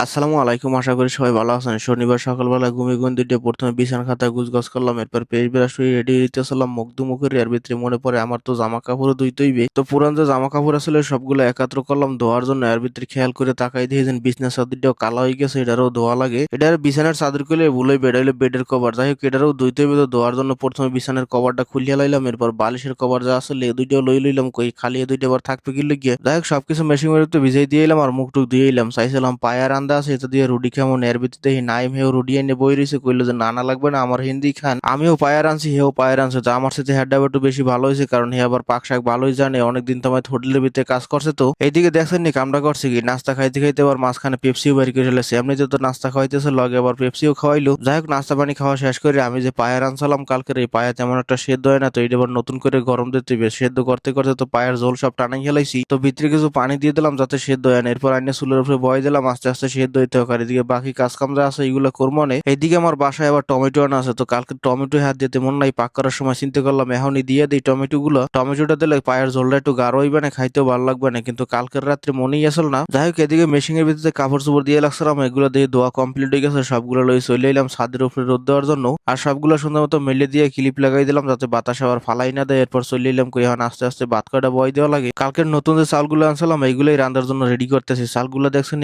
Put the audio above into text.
আসসালামু আলাইকুম, আশা করি সবাই ভালো আছেন। শনিবার সকালবেলা ঘুমিয়ে ঘুম দিয়ে প্রথমে বিছানা খাতা গুছগাছ করলাম, এরপর পেট ব্রাশ করে রেডি হইতেছিলাম মুখ ধুমু করে। এর ভিতরে মনে পড়ে আমার তো জামা কাপড়ও ধুইতে হইবে। তো পুরান যে জামা কাপড় আসলে সবগুলো একাত্র করলাম ধোয়ার জন্য। এর ভিতরে খেয়াল করে তাকাই দিয়ে যেন বিছনার চাদরটাও কালো হয়ে গেছে, এটারও ধোয়া লাগে। এটার বিছানার চাদর খুলে ভুলে বেড হইলে বেডের কভার, যাই হোক এটারও ধুইতে হইবে। তো ধোয়ার জন্য প্রথমে বিছানার কভারটা খুলিয়া লাইলাম, এরপর বালিশের কভার যা আসলে এই দুইটাও লই লইলাম, কই খালি এই দুইটা আবার থাকবে কি লিগিয়া। যাই হোক সবকিছু মেশিনের তো ভিজাই দিয়ে এলাম আর মুখ টুক দিয়ে এলাম। চাইছিলাম পায়া রান্দা আছে এটা দিয়ে রুটি কেমন। এর ভিতরে নাইম হেও রুটি এনে বই রয়েছে, কইলো যে না লাগবে না, আমার হিন্দি খান। আমিও পায়া আনছি, হেও পায়া আনছে। তো আমার সাথে হেড একটু বেশি ভালো হয়েছে, কারণ হে আবার পাক শাক ভালোই জানে, অনেকদিন তো আমার হোটেলের ভিতরে কাজ করছে। তো এইদিকে দেখছেন নি কামটা করছে কি, নাস্তা খাইতে খাইতে আবার মাঝখানে পেপসিও বের করে ফেলেছে। এমনিতে তো নাস্তা খাওয়াইতেছে, লগে আবার পেপসিও খাওয়াইলো। যাই হোক নাস্তা পানি খাওয়া শেষ করে আমি যে পায়া আনছিলাম কালকের, এই পায়া তেমন একটা সেদ্ধ হয় না, তো এটা আবার নতুন করে গরম দিতে হবে। সেদ্ধ করতে করতে তো পায়ের ঝোল সব টানাই খেলাইছি। তো ভিতরে কিছু পানি দিয়ে দিলাম যাতে সেদ্ধ হয় না, এরপর আইনে চুলের উপরে বয় দিলাম, আস্তে আস্তে সেদ্ধ হইতে হোক। আর এদিকে বাকি কাজ কাম যা আছে এগুলো করবো না। এইদিকে আমার বাসায় আবার টমেটো আনা আছে, তো কালকে টমেটো হাত দিতে মন নাই, পাক করার সময় চিন্তা করলাম এখনই দিয়ে দিই টমেটো গুলো। টমেটোটা দিলে পায়ের ঝোলটা একটু গাঢ় হইবে না, খাইতেও ভালো লাগবে না, কিন্তু কালকের রাত্রে মনেই আসল না। যাই হোক এদিকে মেশিনের ভিতরে কাপড় চোপড় দিয়ে লাগছিলাম, এগুলো দিয়ে ধোয়া কমপ্লিট হয়ে গেছে। সবগুলো লই চলে এলাম ছাদের উপরে রোদ দেওয়ার জন্য। আর সবগুলো সুন্দর মতো মেলে দিয়ে ক্লিপ লাগাই দিলাম যাতে বাতাস আবার ফালাই না দেয়। এরপর চলে এলাম, কই এখন আস্তে আস্তে ভাত কয়টা বয় দেওয়া লাগে। কালকের নতুন যে চালগুলো আনছিলাম এইগুলোই রান্নার জন্য রেডি করতেছি। চালগুলো দেখছেন